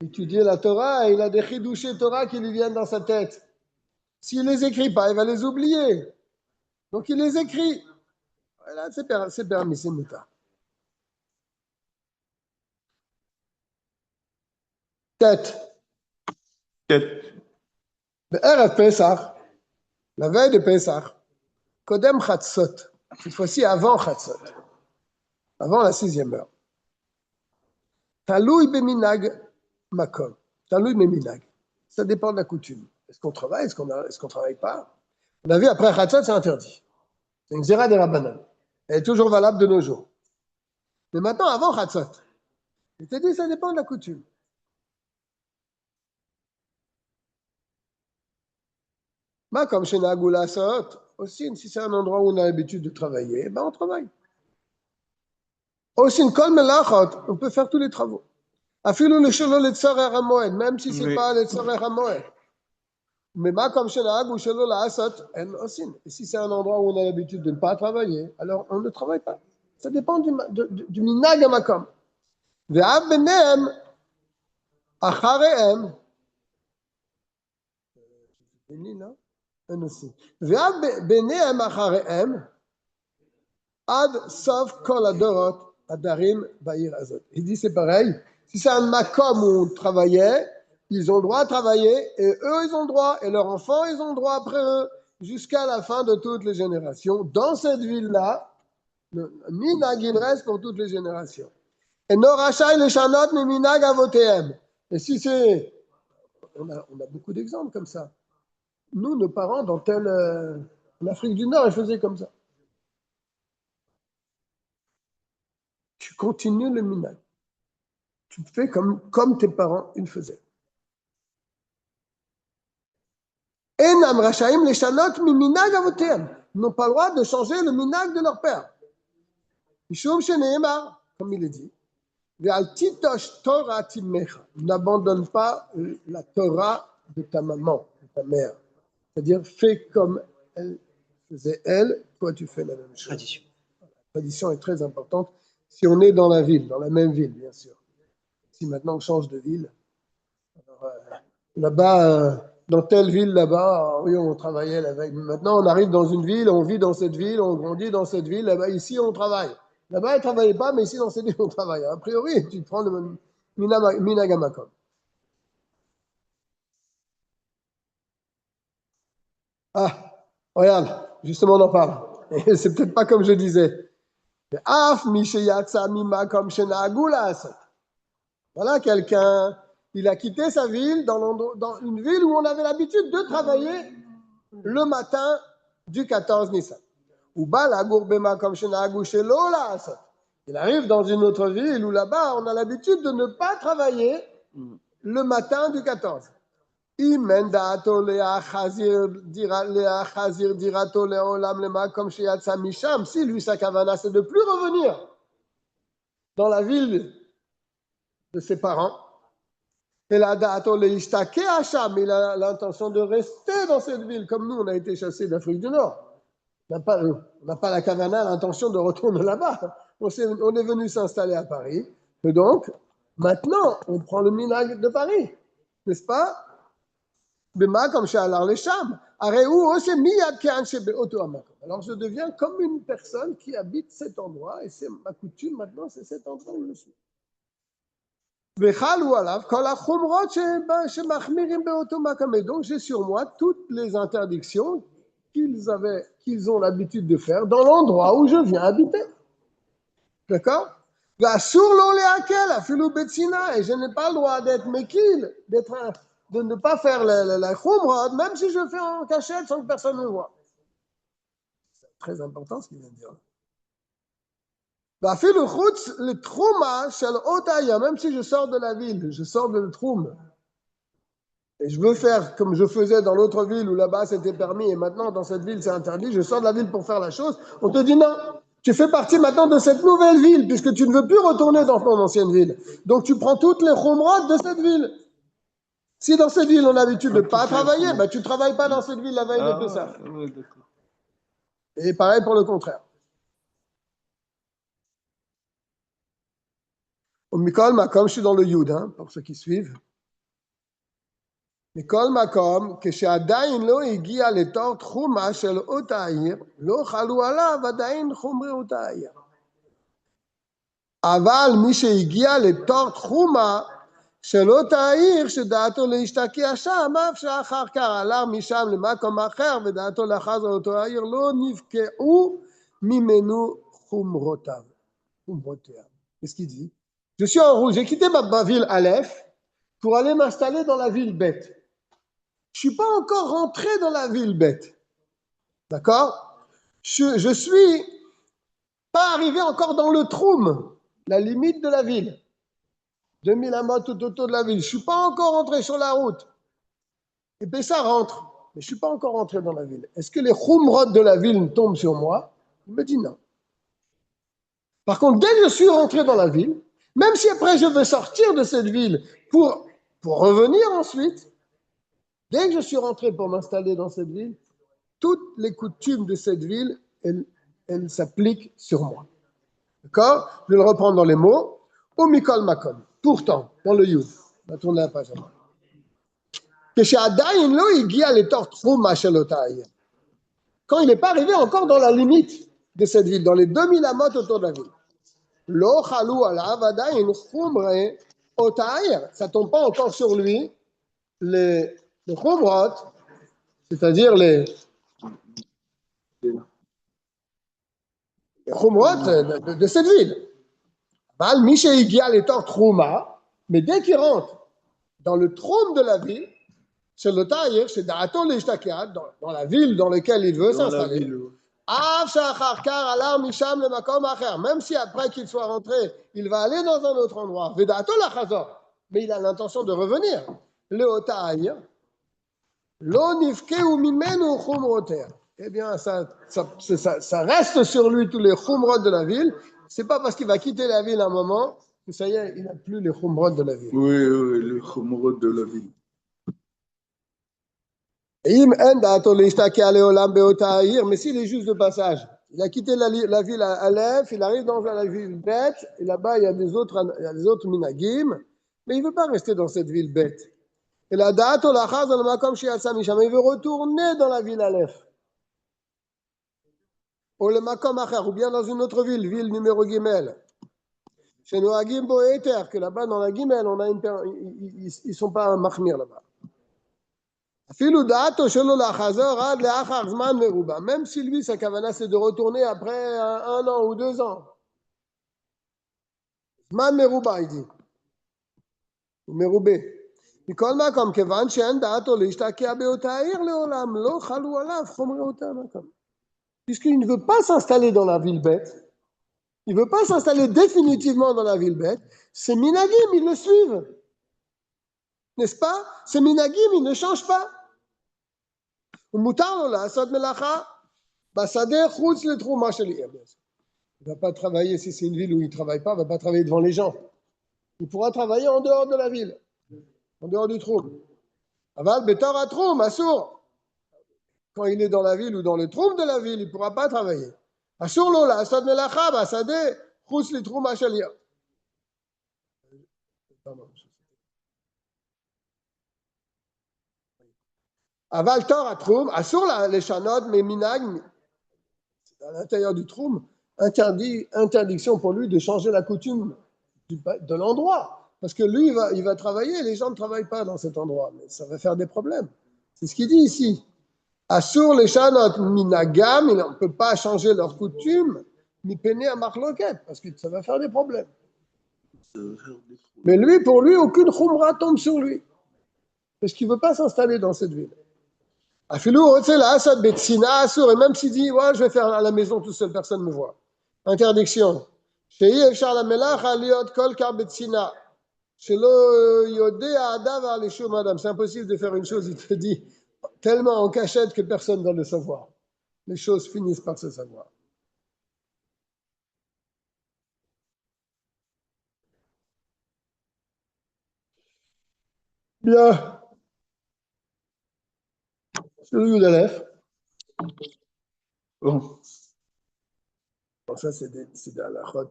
d'étudier la Torah, il a des chidouchés Torah qui lui viennent dans sa tête. S'il ne les écrit pas, il va les oublier. Donc il les écrit. Voilà, c'est permis, c'est mutar. Tête. Erev Pesach, la veille de Pesach, Kodem Chatzot, cette fois-ci avant Chatzot, avant la 6e heure. Taloui beminag makom. Taloui beminag. Ça dépend de la coutume. Est-ce qu'on travaille, est-ce qu'on ne travaille pas? On a vu après Chatzot, c'est interdit. C'est une zera des Rabbanan. Elle est toujours valable de nos jours. Mais maintenant, avant Chatzot, je t'ai dit, ça dépend de la coutume. Comme chez Nagoula Sot, aussi, si c'est un endroit où on a l'habitude de travailler, on travaille. Aussi, une kol melachot, on peut faire tous les travaux. Afilou le shelo le tzorer hamoed, même si c'est pas le tzorer hamoed. Mais comme chez Nagoula shelo la asot, en aussi. Et si c'est un endroit où on a l'habitude de ne pas travailler, alors on ne travaille pas. Ça dépend du minag makom. Ve'av benem achareem. Non? Aussi. Ve'av benem achareem. Ad sof kol adorot adarim ba'ir azot. Il dit c'est pareil. Si c'est un makom où on travaillait, ils ont le droit de travailler et eux ils ont le droit et leurs enfants ils ont le droit après eux jusqu'à la fin de toutes les générations. Dans cette ville-là, le minag il reste pour toutes les générations. Et no rachai le shanot mi minag avotehem. Et si c'est, on a beaucoup d'exemples comme ça. Nous, nos parents, en Afrique du Nord, ils faisaient comme ça. Tu continues le minag. Tu fais comme tes parents, ils faisaient. Enam rachaim les shanot mi minag avotehem. Ils n'ont pas le droit de changer le minag de leur père. Mishum sheneemar, comme il est dit. Ve'al titosh Torah timecha. N'abandonne pas la Torah de ta maman, de ta mère. C'est-à-dire, fais comme elle faisait elle, toi tu fais la même chose. Tradition. La tradition est très importante. Si on est dans la ville, dans la même ville, bien sûr. Si maintenant on change de ville, alors, là-bas, dans telle ville là-bas, oui, on travaillait la veille. Maintenant, on arrive dans une ville, on vit dans cette ville, on grandit dans cette ville, là-bas, ici, on travaille. Là-bas, ils ne travaillaient pas, mais ici, dans cette ville, on travaille. A priori, tu prends le minagamakom. Ah, regarde, justement, on en parle. Et c'est peut-être pas comme je disais. Voilà quelqu'un, il a quitté sa ville dans une ville où on avait l'habitude de travailler le matin du 14 Nissan. Il arrive dans une autre ville où là-bas on a l'habitude de ne pas travailler le matin du 14. Si lui sa kavana c'est de plus revenir dans la ville de ses parents, il a l'intention de rester dans cette ville, comme nous on a été chassés d'Afrique du Nord. On n'a pas la kavana, l'intention de retourner là-bas. On est venu s'installer à Paris, et donc maintenant on prend le minag de Paris, n'est-ce pas? Alors je deviens comme une personne qui habite cet endroit et c'est ma coutume maintenant, c'est cet endroit où je suis. Et donc j'ai sur moi toutes les interdictions qu'ils ont l'habitude de faire dans l'endroit où je viens habiter. D'accord? Et je n'ai pas le droit d'être mekil, de ne pas faire la khumrod, même si je fais en cachette sans que personne ne me voit. C'est très important ce qu'il vient de dire. Le trouma shel otaya, même si je sors de la ville, je sors de le troum, et je veux faire comme je faisais dans l'autre ville où là-bas c'était permis, et maintenant dans cette ville c'est interdit, je sors de la ville pour faire la chose, on te dit non. Tu fais partie maintenant de cette nouvelle ville, puisque tu ne veux plus retourner dans ton ancienne ville. Donc tu prends toutes les khumrod de cette ville. Si dans cette ville on a l'habitude de ne pas travailler, bah, tu ne travailles pas dans cette ville la veille de Pessah. Et pareil pour le contraire. Au Mikol Makom, je suis dans le Yud, hein, pour ceux qui suivent. Mikol Makom, כשעדיין לא הגיע לתור תחומה של אותה העיר, לא חלו עליו עדיין חומרי אותה העיר. אבל מי שהגיע לתור תחומה של אותה העיר, שדעתו להשתקע שם, אף שאחר כך עלה משם למקום אחר, ודעתו לאחר זה אותו העיר, לא נפקעו ממנו חומרותיו. Qu'est-ce qu'il dit? Je suis en route, j'ai quitté ma ville Aleph pour aller m'installer dans la ville Beth. Je ne suis pas encore rentré dans la ville Beth. D'accord? Je ne suis pas arrivé encore dans le Troum, la limite de la ville. 2000 amas tout autour de la ville. Je ne suis pas encore rentré sur la route. Et puis ça rentre. Mais je ne suis pas encore rentré dans la ville. Est-ce que les khumrod de la ville tombent sur moi? Il me dit non. Par contre, dès que je suis rentré dans la ville, même si après je veux sortir de cette ville pour revenir ensuite, dès que je suis rentré pour m'installer dans cette ville, toutes les coutumes de cette ville, elles s'appliquent sur moi. D'accord? Je vais le reprendre dans les mots. Au Mikol Makom. Pourtant, dans le Yud, on va tourner la page avant. Quand il n'est pas arrivé encore dans la limite de cette ville, dans les 2000 amotes autour de la ville. Lo chalou alav adayin chumre otaïr. Ça ne tombe pas encore sur lui les chumrot, c'est-à-dire les chumrot de cette ville. Bal Miché Igia les torts trouma, mais dès qu'il rentre dans le trône de la ville, c'est le taïr, c'est Da'aton l'ishtakiat, dans la ville dans laquelle il veut s'installer. Même si après qu'il soit rentré, il va aller dans un autre endroit, mais il a l'intention de revenir. Eh bien, ça reste sur lui tous les chumrot de la ville. C'est pas parce qu'il va quitter la ville un moment que ça y est, il n'a plus les chumrot de la ville. Oui, les chumrot de la ville. Mais s'il est juste de passage, il a quitté la ville à Aleph, il arrive dans la ville bête, et là-bas il y a des autres minagim, mais il ne veut pas rester dans cette ville bête. Et la date, il veut retourner dans la ville Aleph. Ou le makom acher, ou bien dans une autre ville, ville numéro Gimel. Chez nous à Gimbo et Eter, que là-bas dans la Gimel, ils ne sont pas mahmir là-bas. Même si lui, sa kavana, c'est de retourner après 1 an ou 2 ans. Zman meruba, il dit. Ou meroubé. Puisqu'il ne veut pas s'installer dans la ville bête, il ne veut pas s'installer définitivement dans la ville bête, ces minagim, ils le suivent. N'est-ce pas? Ces minagim, ils ne changent pas. Il ne va pas travailler, si c'est une ville où il ne travaille pas, il ne va pas travailler devant les gens. Il pourra travailler en dehors de la ville, en dehors du troum. Aval betor à troum, assour. Quand il est dans la ville ou dans le troum de la ville, il ne pourra pas travailler. Assour lola, asad melacha, basade, chous li troum achalia. Aval tor à troum, assour les chanot, mais minag, à l'intérieur du troum, interdiction pour lui de changer la coutume de l'endroit. Parce que lui, il va travailler, les gens ne travaillent pas dans cet endroit. Mais ça va faire des problèmes. C'est ce qu'il dit ici. Assur les chanot minagam, on ne peut pas changer leur coutume, ni peiner à marloquette, parce que ça va faire des problèmes. Mais lui, pour lui, aucune khumra tombe sur lui. Parce qu'il ne veut pas s'installer dans cette ville. Afilou, c'est là, ça betsina, assur, et même s'il dit, ouais, je vais faire à la maison tout seul, personne ne me voit. Interdiction. C'est impossible de faire une chose, il te dit, tellement en cachette que personne ne va le savoir. Les choses finissent par se savoir. Bien. C'est le Yudalef. Bon. Bon, ça, c'est de la route.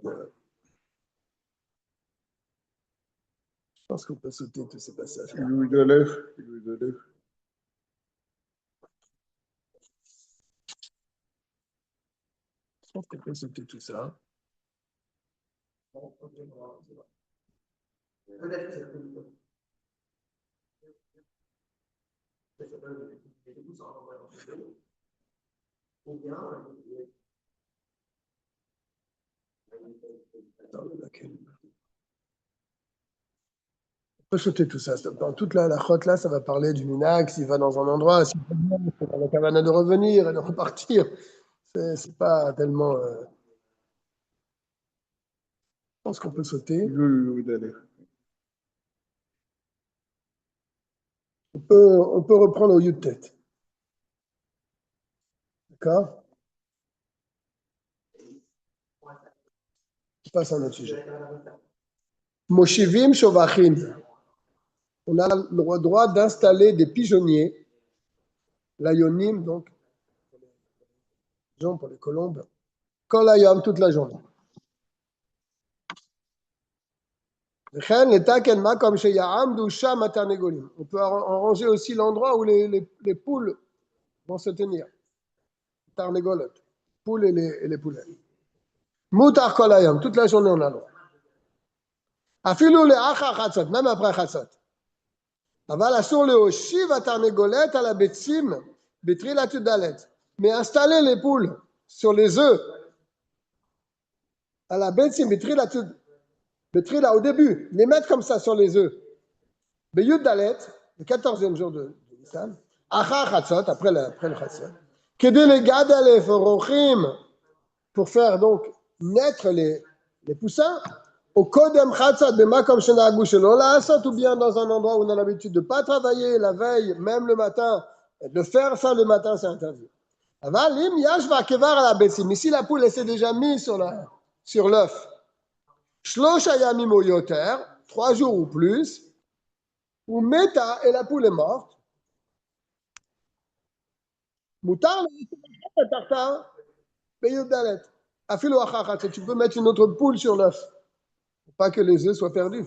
Je pense qu'on peut sauter tous ces passages. Louis d'Aleph. Je pense qu'on peut sauter tout ça. On peut sauter tout ça. Dans toute la chote là, ça va parler du minag, s'il va dans un endroit, s'il va dans la cabane de revenir et de repartir. C'est pas tellement. Je pense qu'on peut sauter. Louis d'Aleph. On peut reprendre au lieu de tête. D'accord? Je passe à un autre sujet. Moshivim Shovachim. On a le droit d'installer des pigeonniers, l'ayonim, donc, pour les colombes, quand l'ayom, toute la journée. On peut arranger aussi l'endroit où les poules vont se tenir. Tarnegolot. poules et les poulets. Mutar kolayam, toute la journée on a le droit. Afilu le achar chatzot, même après chatzot. Aval asur le hoshiv atarnegolet à la betsim, betrilat dalet. Mais installer les poules sur les œufs à la betsim, betrila au début, les mettre comme ça sur les œufs. Beyud dalet, le 14e jour de Nissan, achar chatzot, après le chatzot. Kedé les gadalef rochim, pour faire donc naître les poussins, au kodem chatzot bemakom shenahagu shelo la'asot, ou bien dans un endroit où on a l'habitude de ne pas travailler la veille, même le matin, de faire ça le matin, c'est interdit. Aval im yashva kevar à la betsim, mais si la poule s'est déjà mise sur l'œuf, shlosh hayamim ou yoter, 3 jours ou plus, ou meta, et la poule est morte, mutar le tartar, beyud dalet. Afilu achar chatzot, tu peux mettre une autre poule sur l'œuf. Pas que les œufs soient perdus.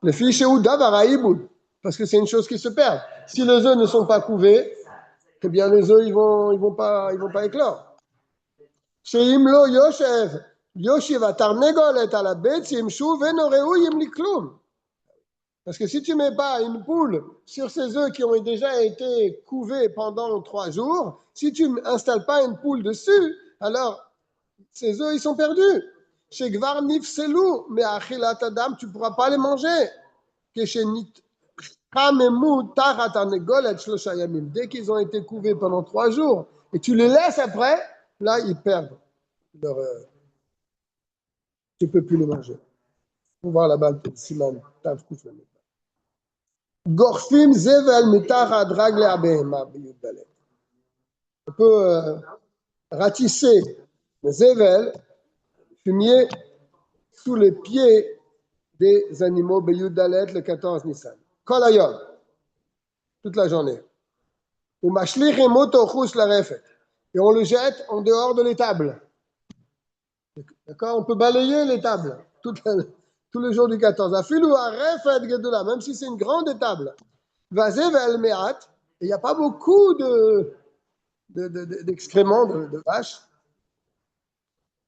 Les fiches ou davaraïboud, parce que c'est une chose qui se perd. Si les œufs ne sont pas couvés, eh bien les œufs ils vont pas éclore. Chez Imlo Yoshev, Yoshiva Tarnegolet à la betsim Shuvenoreu Yimliklum. Parce que si tu mets pas une poule sur ces œufs qui ont déjà été couvés pendant 3 jours, si tu n'installes pas une poule dessus, alors ces œufs ils sont perdus. Chez Gvar Nifselou, mais à Achilat Adam, tu ne pourras pas les manger. Dès qu'ils ont été couvés pendant 3 jours, et tu les laisses après, là, ils perdent leur. Tu ne peux plus les manger. On va voir là-bas, Siman, Tav Kouf. Gorfim Zevel Mitara Dragle Abehema. On peut ratisser le Zevel, fumier, sous les pieds des animaux, Beyud Dalet, le 14 Nissan. Kol hayom, toute la journée. Ou mashlich emoto chus la refet. Et on le jette en dehors de l'étable. D'accord? On peut balayer l'étable tout le jour du 14. Afilu a refet gedula, même si c'est une grande étable. Vazé vel me'at, et il n'y a pas beaucoup d'excréments de vaches.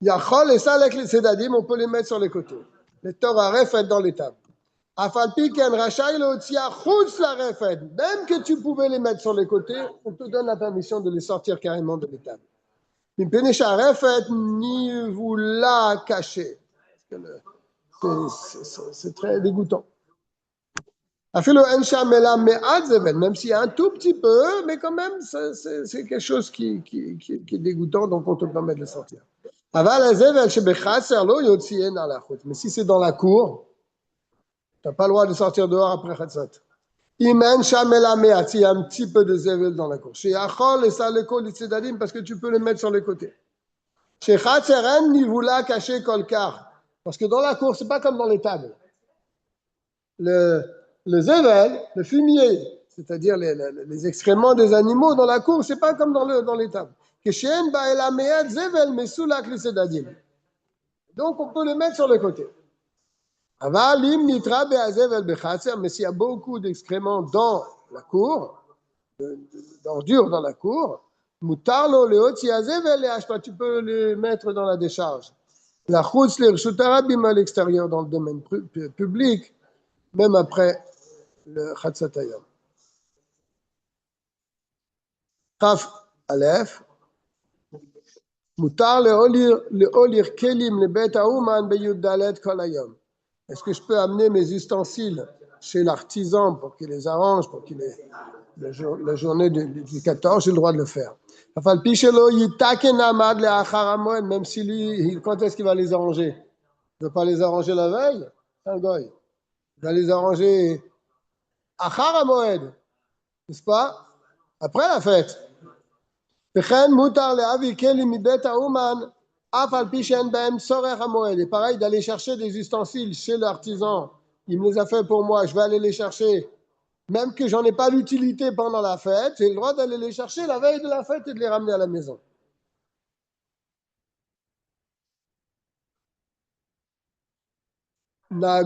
Yachol et ça avec les sédadim, on peut les mettre sur les côtés. Les Torah refet dans l'étable. Afalpiken rachai le otzia chutz la refet. Même que tu pouvais les mettre sur les côtés, on te donne la permission de les sortir carrément de l'étable. Mimpenesha refet ni vous la cacher. C'est très dégoûtant. Afilo ensha mela me'at zevel, même s'il y a un tout petit peu, mais quand même c'est quelque chose qui est dégoûtant, donc on te permet de le sortir. Aval zevel shebechatzer lo yotzien ala chutz. Mais si c'est dans la cour, tu n'as pas le droit de sortir dehors après Chatzot. Imen shamela me'at, il y a un petit peu de zevel dans la cour. Chez Achol et Saleko l'itzedadim, parce que tu peux le mettre sur les côtés. Chez Chatzeren nivula caché kolkar, parce que dans la cour, c'est pas comme dans les tables. Le zevel, le fumier, c'est-à-dire les excréments des animaux dans la cour, c'est pas comme dans les tables. Keshen ba'ela me'at zevel mesulak l'itzedadim. Donc on peut le mettre sur les côtés. Mais s'il y a beaucoup d'excréments dans la cour, d'ordures dans la cour, tu peux les mettre dans la décharge. La chutz l'irchutarabim à l'extérieur dans le domaine public, même après le chatzatayam. Chaf Aleph. Mutar leolir kelim le bet ha'uman beyud dalet kol hayom. Est-ce que je peux amener mes ustensiles chez l'artisan pour qu'il les arrange, pour qu'il ait la journée du 14, j'ai le droit de le faire. Même si lui, quand est-ce qu'il va les arranger? Il ne va pas les arranger la veille, un goy. Il va les arranger achar hamoed, n'est-ce pas? Après la fête. Et pareil, d'aller chercher des ustensiles chez l'artisan. Il me les a fait pour moi, je vais aller les chercher. Même que j'en ai pas l'utilité pendant la fête, j'ai le droit d'aller les chercher la veille de la fête et de les ramener à la maison. On a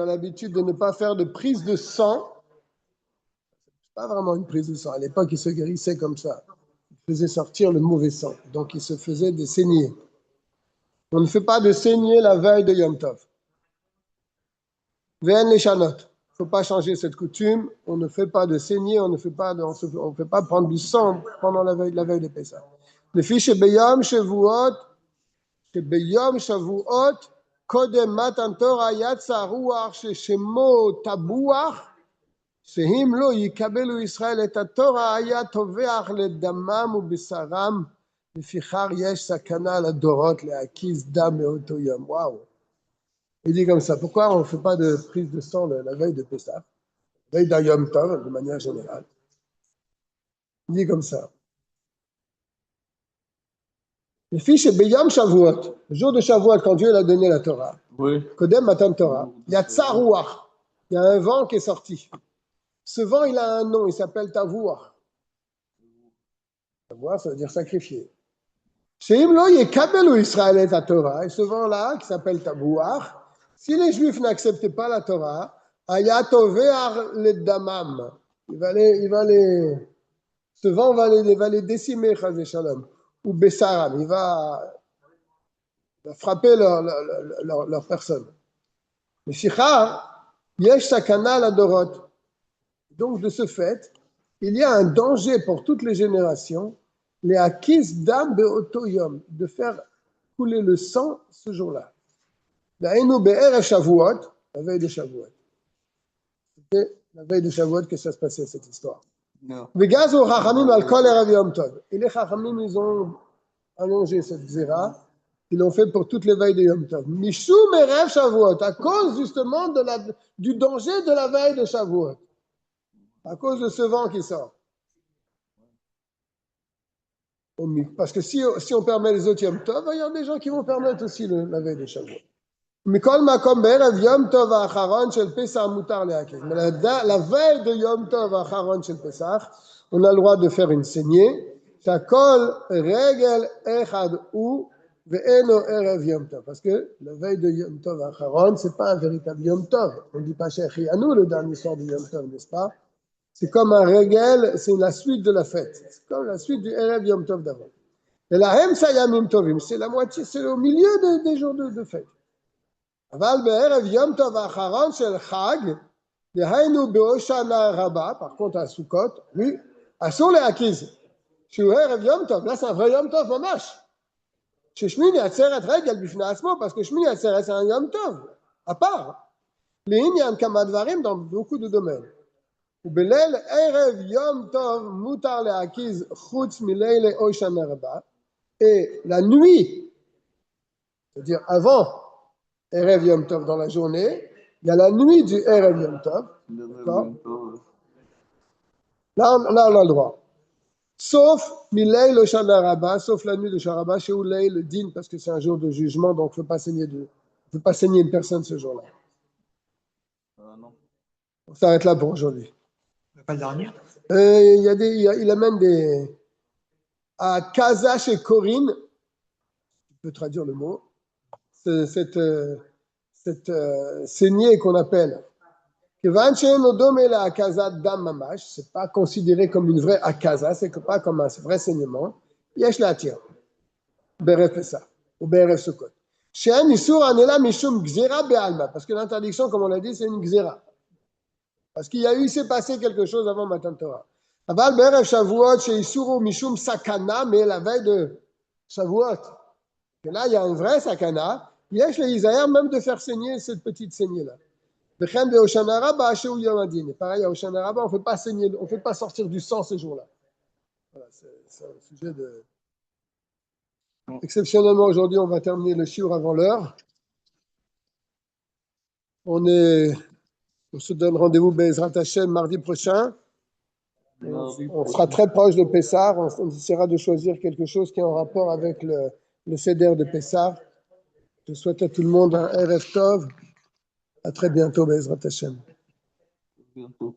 l'habitude de ne pas faire de prise de sang. Pas vraiment une prise de sang. À l'époque, il se guérissait comme ça. Il faisait sortir le mauvais sang. Donc, il se faisait des saignées. On ne fait pas de saignée la veille de Yom Tov. Ve'en leshanot. Il ne faut pas changer cette coutume. On ne fait pas de saignée, on ne fait pas prendre du sang pendant la veille de Pessah. Le fiche beyom shavuot, קודם מתן תורה יצא רוח ששמו תבוח, שאם לא יקבלו ישראל את התורה היה טובח לדמם ובשרם, לפיכך יש סכנה לדורות להקיז דם מאותו יום. Waouh. Il dit comme ça, pourquoi on ne fait pas de prise de sang la veille de Pessah, la veille d'un Yom Tov de manière générale? Il dit comme ça. Le fiche Beyam Shavuot, le jour de Shavuot, quand Dieu a donné la Torah, Kodem Matan Torah, il y a Tsarouach, il y a un vent qui est sorti. Ce vent, il a un nom, il s'appelle Tavouach. Tavouach, ça veut dire sacrifier. Sheim lo yekabelu Israël et la Torah, et ce vent-là, qui s'appelle Tavouach, si les Juifs n'acceptaient pas la Torah, Ayatovear le Damam, ce vent va les décimer, Chaz et Shalom. Ou Bessaram, il va frapper leur personne. Mais Shichar, Yesh Sakana la Dorot. Donc, de ce fait, il y a un danger pour toutes les générations, les Akis Dam Be'oto Yom, de faire couler le sang ce jour-là. Da'enu Be'erev Shavuot, la veille de Shavuot. C'était la veille de Shavuot que ça se passait, cette histoire. Vegazo Chachamim al kol erev Yom Tov. Et les Chachamim, ils ont allongé cette zéra, ils l'ont fait pour toutes les veilles de Yom Tov. Mishum erev Shavuot, à cause justement du danger de la veille de Shavuot. À cause de ce vent qui sort. Parce que si on permet les autres Yom Tov, il y a des gens qui vont permettre aussi la veille de Shavuot. Mikol makom be'erev Yom Tov ha'acharon shel Pesach mutar le'akiz. Mais la veille de Yom Tov ha'acharon shel Pesach, on a le droit de faire une saignée. Shakol regel echad u ve'eno erev Yom Tov. Parce que la veille de Yom Tov ha'acharon, c'est pas un véritable Yom Tov. On ne dit pas Shechianu le dernier soir de Yom Tov, n'est-ce pas? C'est comme un regel, c'est la suite de la fête. C'est comme la suite du erev Yom Tov d'avant. Et la Hemsa Yamim Tovim, c'est la moitié, c'est au milieu des jours de fête. אבל בערב יום טוב האחרון של חג, דהיינו בהושענא רבה, par contre à Sukkot, oui, אסור להקיז, שהוא ערב יום טוב, là c'est un vrai יום טוב ממש, ששמיני עצרת רגל בפני עצמו, parce que שמיני עצרת c'est un יום טוב, à part, לעניין כמה דברים dans beaucoup de domaines, ובליל ערב יום טוב מותר להקיז חוץ מליל הושענא רבה, et la nuit, c'est-à-dire avant Erev Yom Tov dans la journée, il y a la nuit du Erev Yom Tov. Là, on a le droit. Sauf Milei le Shana Rabba, sauf la nuit de Sharabah, chez Oulei le din, parce que c'est un jour de jugement, donc il ne faut pas saigner une personne ce jour-là. On s'arrête là pour aujourd'hui. On ne va pas le dernier. Il amène des. À Kaza chez Corinne, tu peux traduire le mot. Cette saignée qu'on appelle, c'est pas considéré comme une vraie akaza, c'est pas comme un vrai saignement. Yesh la tire, berev Pesach ou berev Sukkot. She'en isur anela mishum gzera be'alma, parce que l'interdiction, comme on l'a dit, c'est une gzera, parce il s'est passé quelque chose avant Matan Torah. Aval berev Shavuot she'isuru mishum sakana, mais la veille de Shavuot, que là il y a un vrai sakana. Yesh le Isaïa même de faire saigner cette petite saignée-là. Et pareil, à Hoshana Rabba, on ne fait pas saigner, on ne fait pas sortir du sang ce jour-là. Voilà, c'est un sujet de. Exceptionnellement, aujourd'hui, on va terminer le shiur avant l'heure. On se donne rendez-vous Be'ezrat Hashem mardi prochain. On sera très proche de Pessah. On essaiera de choisir quelque chose qui est en rapport avec le Seder de Pessah. Je souhaite à tout le monde un Erev Tov. À très bientôt, Be'ezrat Hashem. Bientôt.